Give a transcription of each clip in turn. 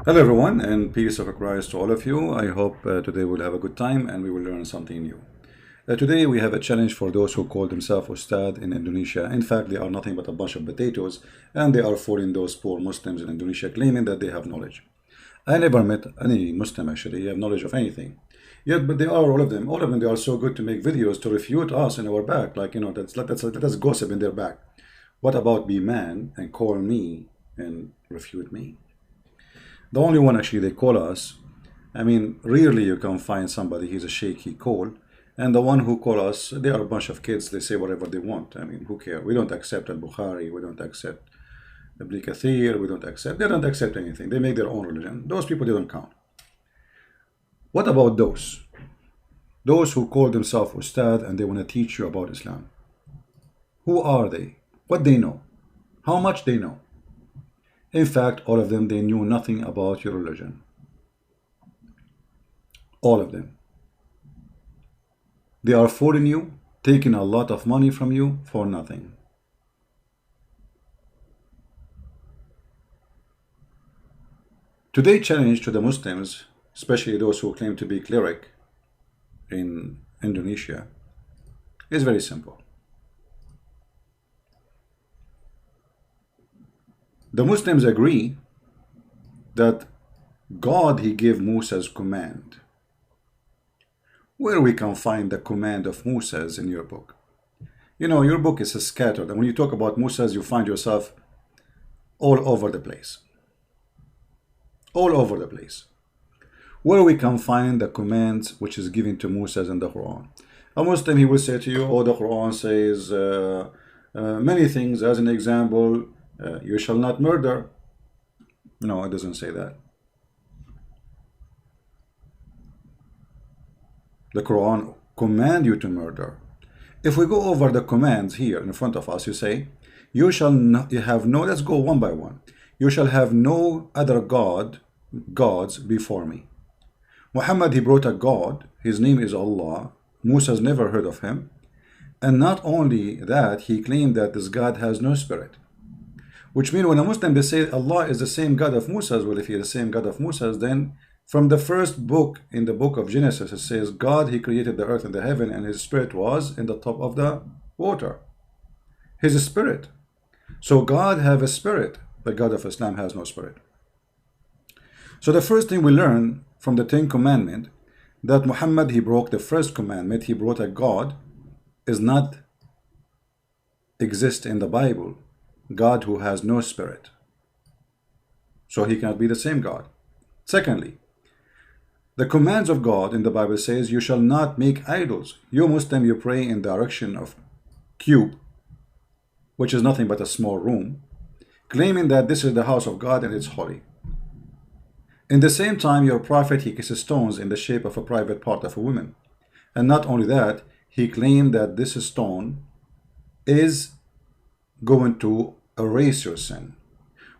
Hello everyone, and peace of Christ to all of you. I hope today we'll have a good time and we will learn something new. Today we have a challenge for those who call themselves Ustad in Indonesia. In fact, they are nothing but a bunch of potatoes, and they are fooling those poor Muslims in Indonesia, claiming that they have knowledge. I never met any Muslim actually have knowledge of anything. Yet, but they are all of them. They are so good to make videos to refute us in our back, like that's gossip in their back. What about be man and call me and refute me? The only one actually they call us, I mean, rarely you can find somebody he's a sheikh he call, and the one who call us, they are a bunch of kids, they say whatever they want. I mean, who care? We don't accept al-Bukhari, we don't accept Ibn Kathir, they don't accept anything. They make their own religion. Those people, they don't count. What about those? Those who call themselves Ustad and they want to teach you about Islam. Who are they? What they know? How much they know? In fact, all of them, they knew nothing about your religion. All of them. They are fooling you, taking a lot of money from you for nothing. Today's challenge to the Muslims, especially those who claim to be cleric in Indonesia, is very simple. The Muslims agree that God, he gave Moses command. Where we can find the command of Moses in your book? You know, your book is scattered, and when you talk about Moses, you find yourself all over the place. All over the place. Where we can find the commands which is given to Moses in the Quran? A Muslim, he will say to you, oh, the Quran says many things. As an example, you shall not murder. No, it doesn't say that. The Quran command you to murder. If we go over the commands here in front of us, you say, you shall not, you have no, let's go one by one. You shall have no other gods before me. Muhammad, he brought a God. His name is Allah. Moses never heard of him. And not only that, he claimed that this God has no spirit. Which means when a Muslim, they say Allah is the same God of Moses. Well, if he is the same God of Moses, then from the first book in the book of Genesis, it says God, he created the earth and the heaven, and his spirit was in the top of the water. His spirit. So God have a spirit. The God of Islam has no spirit. So the first thing we learn from the 10 Commandments, that Muhammad, he broke the first commandment. He brought a God is not exist in the Bible. God who has no spirit. So he cannot be the same God. Secondly, the commands of God in the Bible says you shall not make idols. You Muslim, you pray in the direction of cube, which is nothing but a small room, claiming that this is the house of God and it's holy. In the same time, your prophet, he kisses stones in the shape of a private part of a woman. And not only that, he claimed that this stone is going to erase your sin.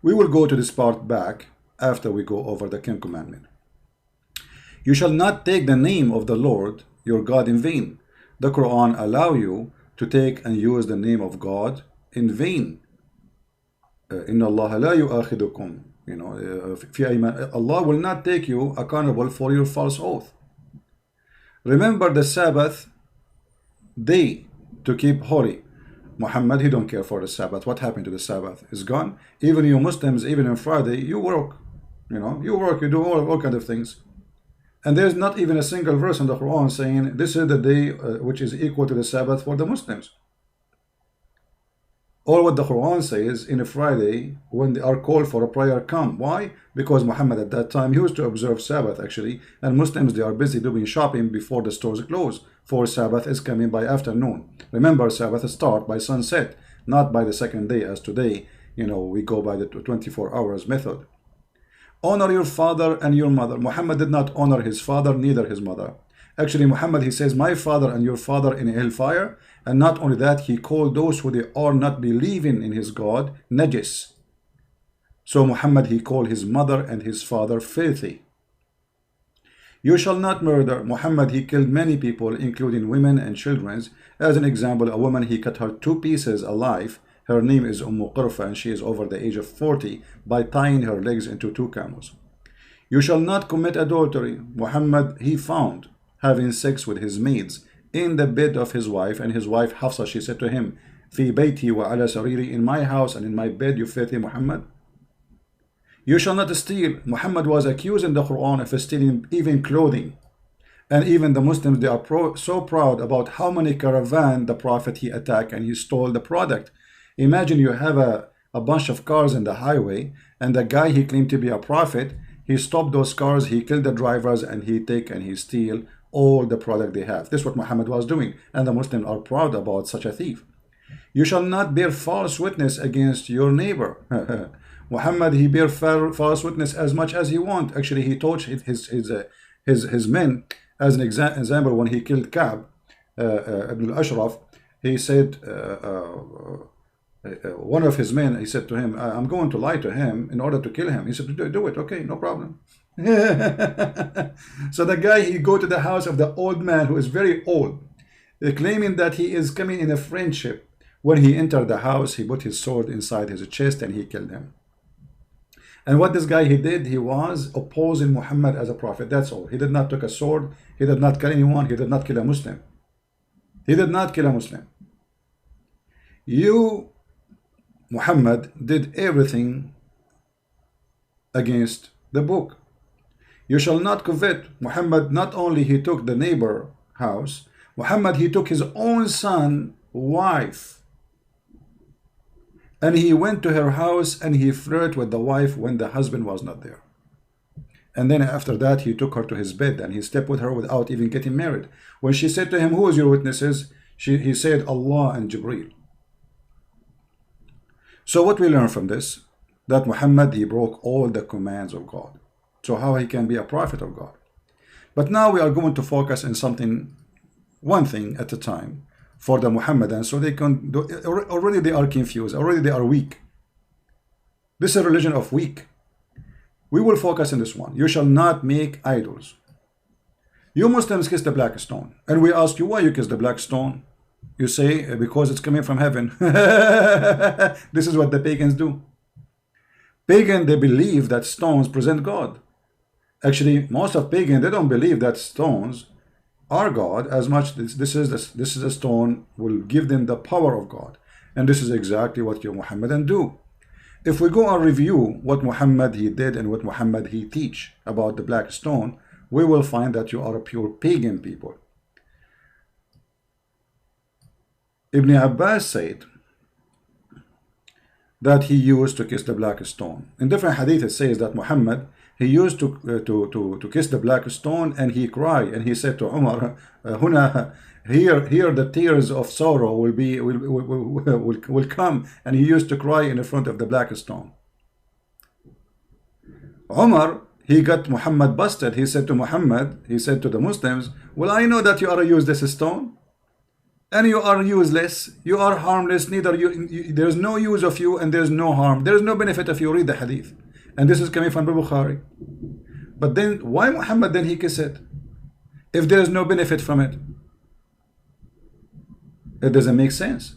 We will go to this part back after we go over the 10th commandment. You shall not take the name of the Lord your God in vain. The Quran allow you to take and use the name of God in vain. Inna Allah la yu'akhidukum. You know, Allah will not take you accountable for your false oath. Remember the Sabbath day to keep holy. Muhammad, he don't care for the Sabbath. What happened to the Sabbath? It's gone. Even you Muslims, even on Friday, you work. You know, you work, you do all kinds of things. And there's not even a single verse in the Quran saying this is the day which is equal to the Sabbath for the Muslims. All what the Quran says in a Friday when they are called for a prayer come. Why? Because Muhammad at that time he used to observe Sabbath actually, and Muslims, they are busy doing shopping before the stores close, for Sabbath is coming by afternoon. Remember, Sabbath start by sunset, not by the second day as today, you know, we go by the 24 hours method. Honor your father and your mother. Muhammad did not honor his father, neither his mother. Actually, Muhammad, he says, my father and your father in hellfire. And not only that, he called those who they are not believing in his God, najis. So Muhammad, he called his mother and his father filthy. You shall not murder. Muhammad, he killed many people, including women and children. As an example, a woman, he cut her 2 pieces alive. Her name is Qurfa, and she is over the age of 40, by tying her legs into 2 camels. You shall not commit adultery. Muhammad, he found having sex with his maids in the bed of his wife, and his wife Hafsa, she said to him, في بيتي وعلى سريري, in my house and in my bed, you filthy Muhammad. You shall not steal. Muhammad was accused in the Quran of stealing even clothing. And even the Muslims, they are so proud about how many caravan the Prophet he attacked and he stole the product. Imagine you have a bunch of cars in the highway, and the guy he claimed to be a prophet, he stopped those cars, he killed the drivers, and he take and he steal all the product they have. This is what Muhammad was doing, and the Muslims are proud about such a thief. You shall not bear false witness against your neighbor. Muhammad, he bear false witness as much as he want. Actually, he taught his men, as an example, when he killed Ka'b ibn al-Ashraf, he said, one of his men, he said to him, I'm going to lie to him in order to kill him. He said, do it, okay, no problem. So the guy, he go to the house of the old man who is very old, claiming that he is coming in a friendship. When he entered the house, he put his sword inside his chest and he killed him. And what this guy he did, he was opposing Muhammad as a prophet. That's all. He did not take a sword. He did not kill anyone. He did not kill a Muslim. He did not kill a Muslim. You, Muhammad, did everything against the book. You shall not covet. Muhammad, not only he took the neighbor house, Muhammad, he took his own son, wife, and he went to her house and he flirted with the wife when the husband was not there. And then after that, he took her to his bed and he slept with her without even getting married. When she said to him, who is your witnesses? He said, Allah and Jibreel. So what we learn from this? That Muhammad, he broke all the commands of God. So how he can be a prophet of God? But now we are going to focus on something, one thing at a time, for the Muhammadans, so they can do, already they are confused, already they are weak. This is a religion of weak. We will focus on this one. You shall not make idols. You Muslims kiss the black stone, and we ask you why you kiss the black stone. You say because it's coming from heaven. This is what the pagans do. Pagan, they believe that stones present God. Actually, most of pagan, they don't believe that stones are God as much. This is a stone will give them the power of God, and this is exactly what you Muhammadan do. If we go and review what Muhammad he did and what Muhammad he teach about the black stone, we will find that you are a pure pagan people. Ibn Abbas said that he used to kiss the black stone. In different hadith it says that Muhammad, he used to kiss the black stone and he cried and he said to Umar, here the tears of sorrow will come, and he used to cry in front of the black stone. Umar, he got Muhammad busted. He said to Muhammad, he said to the Muslims, well, I know that you are a useless stone and you are useless, you are harmless, neither there is no use of you and there is no harm, there is no benefit of you. Read the hadith. And this is coming from the Bukhari. But then why Muhammad then he kiss it if there is no benefit from it? It doesn't make sense.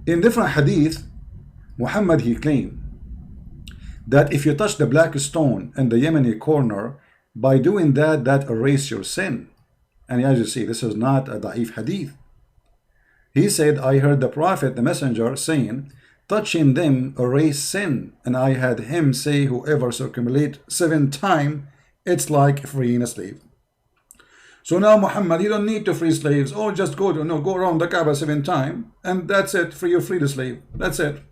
In different hadith, Muhammad he claimed that if you touch the black stone in the Yemeni corner, by doing that, that erase your sin. And as you see, this is not a da'if hadith. He said, I heard the Prophet, the messenger, saying, touching them erase sin, and I had him say, whoever circumambulate 7 times, it's like freeing a slave. So now Muhammad, you don't need to free slaves. Oh, just go around the Kaaba 7 times, and that's it. Free the slave. That's it.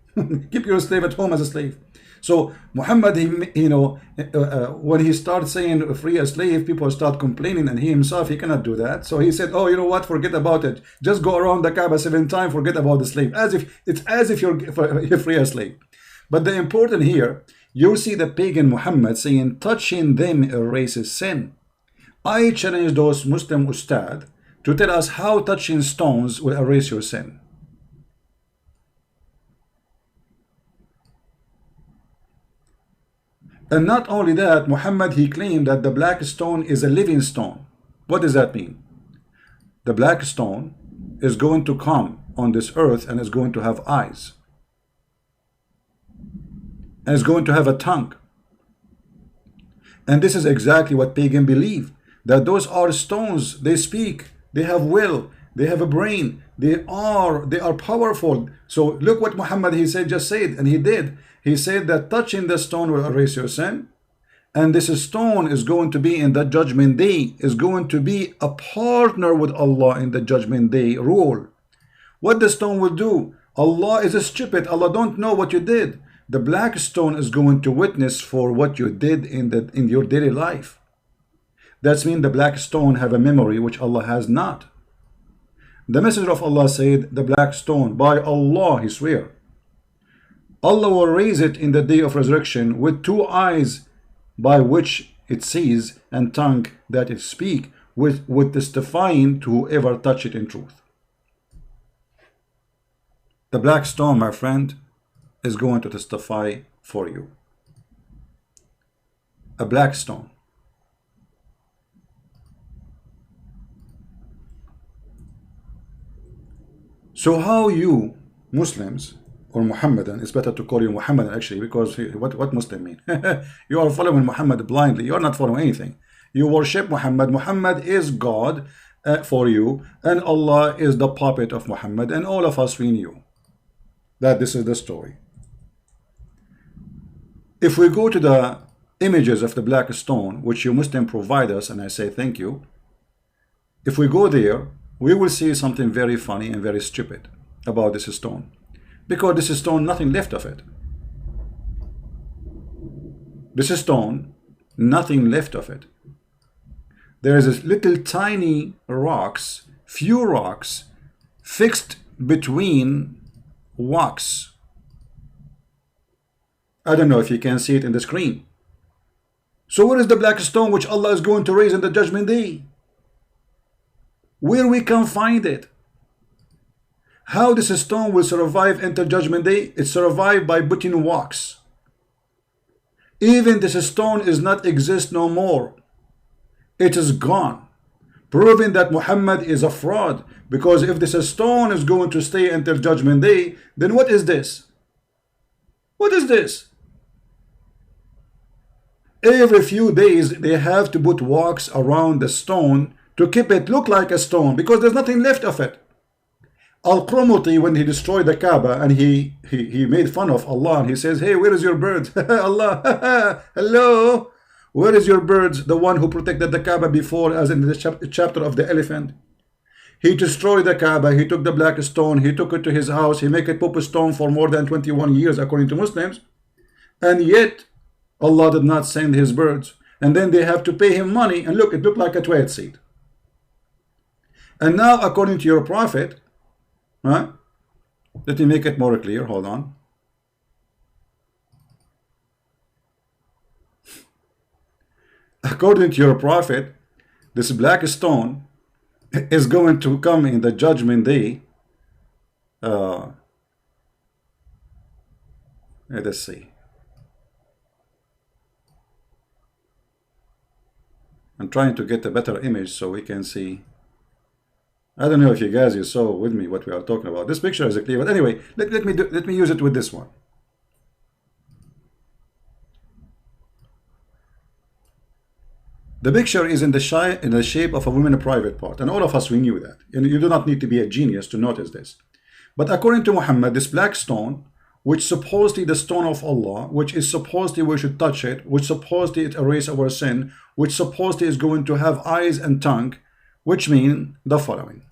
Keep your slave at home as a slave. So Muhammad, when he starts saying free a slave, people start complaining, and he himself, he cannot do that. So he said, oh, you know what? Forget about it. Just go around the Kaaba 7 times. Forget about the slave. It's as if you're free a slave. But the important here, you see the pagan Muhammad saying, touching them erases sin. I challenge those Muslim ustad to tell us how touching stones will erase your sin. And not only that, Muhammad he claimed that the black stone is a living stone. What does that mean? The black stone is going to come on this earth and is going to have eyes. And is going to have a tongue. And this is exactly what pagans believe, that those are stones. They speak, they have will, they have a brain, they are powerful. So look what Muhammad, he said, just said, and he did. He said that touching the stone will erase your sin. And this stone is going to be in the judgment day, is going to be a partner with Allah in the judgment day rule. What the stone will do? Allah is stupid. Allah don't know what you did. The black stone is going to witness for what you did in your daily life. That's mean the black stone have a memory which Allah has not. The Messenger of Allah said, the black stone, by Allah, he swear, Allah will raise it in the day of resurrection with two eyes by which it sees and tongue that it speak, with testifying to whoever touch it in truth. The black stone, my friend, is going to testify for you. A black stone. So how you Muslims, or Muhammadan, it's better to call you Muhammadan actually, because what Muslim mean? You are following Muhammad blindly. You are not following anything. You worship Muhammad. Muhammad is God for you, and Allah is the puppet of Muhammad, and all of us, we knew that this is the story. If we go to the images of the black stone, which you Muslim provide us, and I say thank you, if we go there, we will see something very funny and very stupid about this stone. Because this stone, nothing left of it. This stone, nothing left of it. There is a little tiny rocks, few rocks, fixed between wax. I don't know if you can see it in the screen. So where is the black stone which Allah is going to raise in the judgment day? Where we can find it? How this stone will survive until judgment day? It survived by putting wax. Even this stone is not exist no more. It is gone, proving that Muhammad is a fraud. Because if this stone is going to stay until judgment day, then what is this? What is this? Every few days they have to put wax around the stone to keep it look like a stone, because there's nothing left of it. Al-Qurmuti, when he destroyed the Kaaba and he made fun of Allah, and he says, hey, where is your bird? Allah, hello, where is your birds? The one who protected the Kaaba before, as in the chapter of the elephant. He destroyed the Kaaba, he took the black stone, he took it to his house, he made it Pope stone for more than 21 years according to Muslims, and yet Allah did not send his birds. And then they have to pay him money, and look, it looked like a tweed seed. And now according to your prophet, let me make it more clear, hold on. According to your prophet, this black stone is going to come in the judgment day. Let's see. I'm trying to get a better image so we can see. I don't know if you guys saw with me what we are talking about. This picture is clear, but anyway, let me use it with this one. The picture is in the shape of a woman's private part, and all of us, we knew that. And you do not need to be a genius to notice this. But according to Muhammad, this black stone, which supposedly the stone of Allah, which is supposedly we should touch it, which supposedly it erases our sin, which supposedly is going to have eyes and tongue, which mean the following.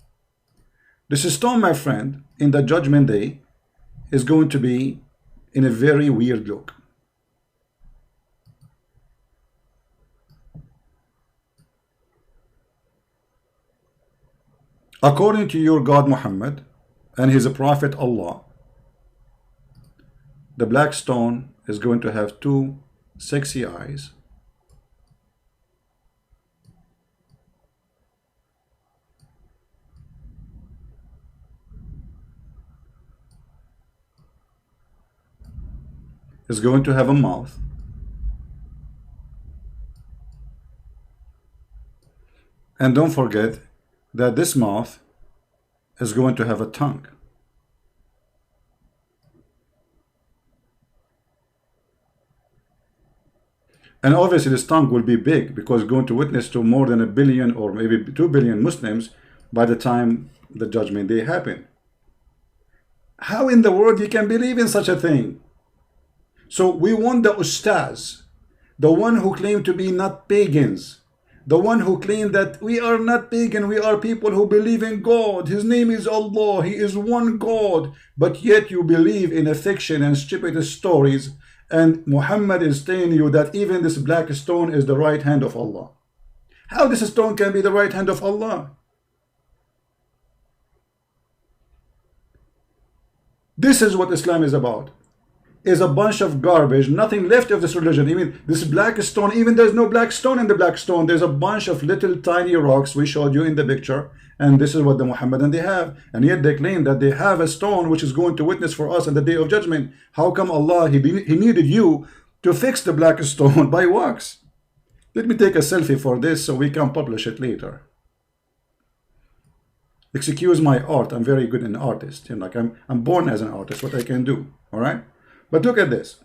This stone, my friend, in the judgment day is going to be in a very weird look. According to your God Muhammad and his prophet Allah, the black stone is going to have two sexy eyes, is going to have a mouth, and don't forget that this mouth is going to have a tongue. And obviously this tongue will be big because it's going to witness to more than 1 billion or maybe 2 billion Muslims by the time the judgment day happen. How in the world you can believe in such a thing? So we want the ustaz, the one who claimed to be not pagans, the one who claimed that we are not pagan, we are people who believe in God, his name is Allah, he is one God, but yet you believe in a fiction and stupid stories, and Muhammad is telling you that even this black stone is the right hand of Allah. How this stone can be the right hand of Allah? This is what Islam is about. Is a bunch of garbage, nothing left of this religion. Even this black stone, even there's no black stone in the black stone. There's a bunch of little tiny rocks we showed you in the picture, and this is what the Muhammadan they have. And yet they claim that they have a stone which is going to witness for us in the day of judgment. How come Allah, he needed you to fix the black stone by wax? Let me take a selfie for this so we can publish it later. Excuse my art, I'm very good an artist. You know, like I'm born as an artist, what I can do. All right. But look at this.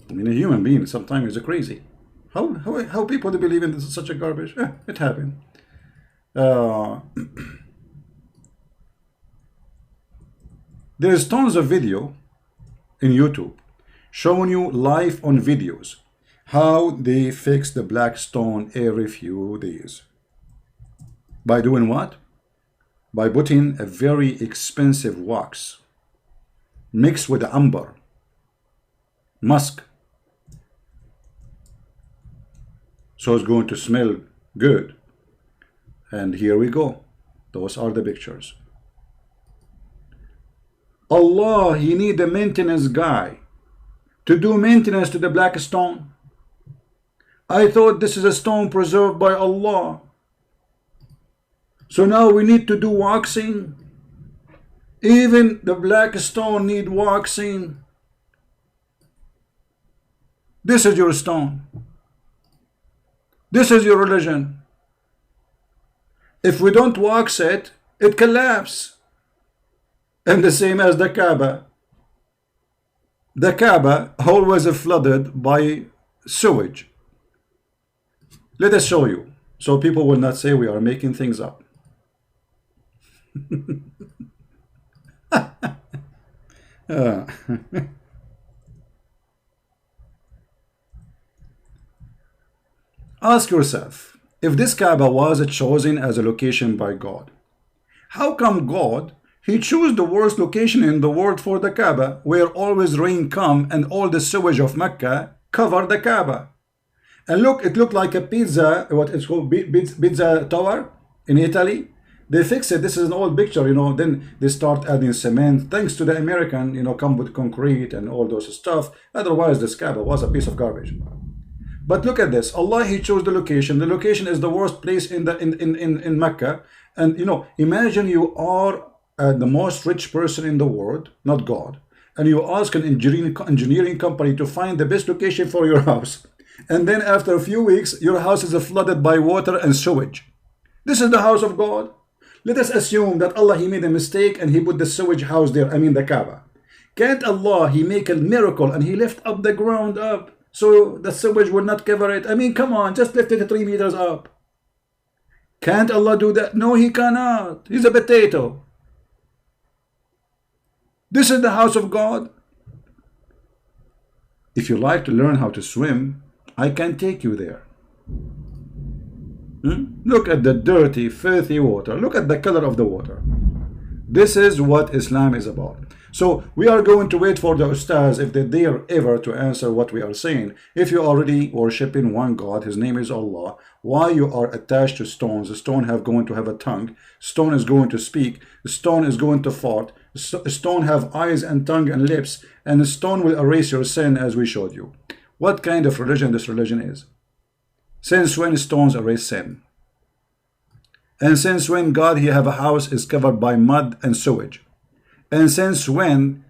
I mean, a human being sometimes is crazy. How people believe in such a garbage? It happened. There's tons of video in YouTube showing you live on videos how they fix the black stone every few days. By doing what? By putting a very expensive wax mixed with amber, musk. So it's going to smell good. And here we go. Those are the pictures. Allah, he need a maintenance guy to do maintenance to the black stone. I thought this is a stone preserved by Allah. So now we need to do waxing. Even the black stone need waxing. This is your stone. This is your religion. If we don't wax it, it collapses. And the same as the Kaaba. The Kaaba always flooded by sewage. Let us show you, so people will not say we are making things up. Ask yourself, if this Kaaba was chosen as a location by God, how come God, he chose the worst location in the world for the Kaaba, where always rain come and all the sewage of Mecca cover the Kaaba? And look, it looked like a pizza, what it's called, pizza tower in Italy. They fix it. This is an old picture, you know. Then they start adding cement, thanks to the American, you know, come with concrete and all those stuff. Otherwise, this Kaaba was a piece of garbage. But look at this. Allah, he chose the location. The location is the worst place in Mecca. And you know, imagine you are the most rich person in the world, not God, and you ask an engineering company to find the best location for your house. And then after a few weeks, your house is flooded by water and sewage. This is the house of God. Let us assume that Allah, he made a mistake and he put the sewage house there, I mean the Kaaba. Can't Allah, he make a miracle and he lift up the ground up so the sewage will not cover it? I mean, come on, just lift it 3 meters up. Can't Allah do that? No, he cannot. He's a potato. This is the house of God. If you like to learn how to swim, I can take you there. Look at the dirty, filthy water. Look at the color of the water. This is what Islam is about. So we are going to wait for the ustaz, if they dare ever to answer what we are saying. If you are already worshipping one God, his name is Allah, why you are attached to stones? The stone have going to have a tongue. Stone is going to speak. The stone is going to fart. Stone have eyes and tongue and lips. And the stone will erase your sin, as we showed you. What kind of religion this religion is? Since when stones erase sin? And since when God, he have a house is covered by mud and sewage? And since when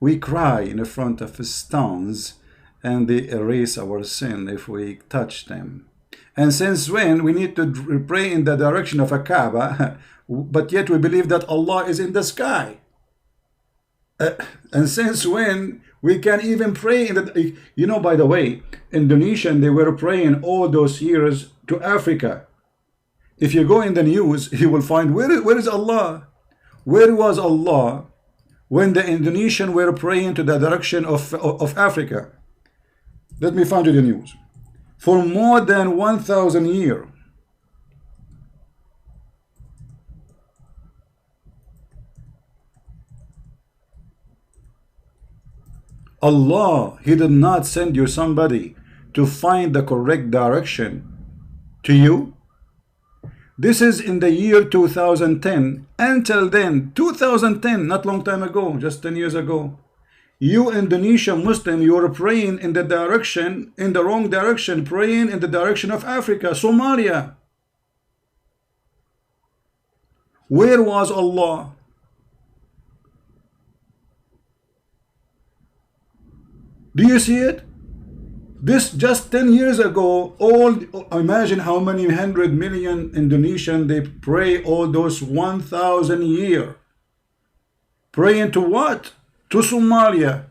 we cry in front of stones and they erase our sin if we touch them? And since when we need to pray in the direction of a Kaaba, but yet we believe that Allah is in the sky? And since when we can even pray in the, you know, by the way, Indonesian, they were praying all those years to Africa. If you go in the news, you will find, where is Allah? Where was Allah when the Indonesian were praying to the direction of Africa? Let me find you the news. For more than 1,000 years, Allah, He did not send you somebody to find the correct direction to you. This is in the year 2010. Until then, 2010, not long time ago, just 10 years ago, you Indonesian Muslim, you were praying in the direction, in the wrong direction, praying in the direction of Africa, Somalia. Where was Allah? Do you see it? This just 10 years ago, imagine how many 100 million Indonesian, they pray all those 1,000 years. Praying to what? To Somalia.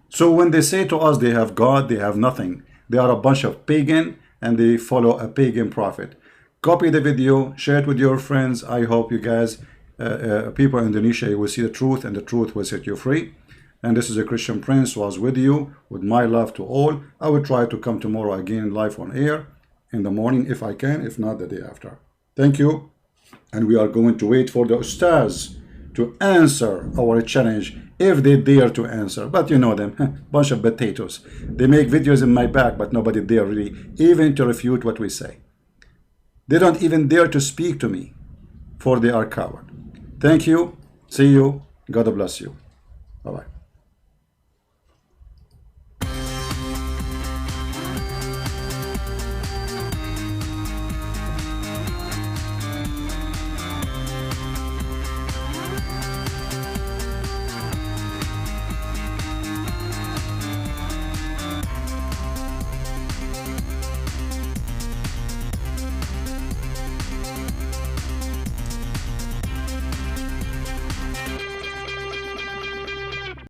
So when they say to us they have God, they have nothing. They are a bunch of pagan and they follow a pagan prophet. Copy the video, share it with your friends. I hope you guys, people in Indonesia, you will see the truth and the truth will set you free. And this is a Christian Prince was with you, with my love to all. I will try to come tomorrow again live on air in the morning if I can, if not the day after. Thank you. And we are going to wait for the Ustaz to answer our challenge, if they dare to answer. But you know them, bunch of potatoes. They make videos in my back, but nobody dare really even to refute what we say. They don't even dare to speak to me, for they are coward. Thank you. See you. God bless you. Bye-bye.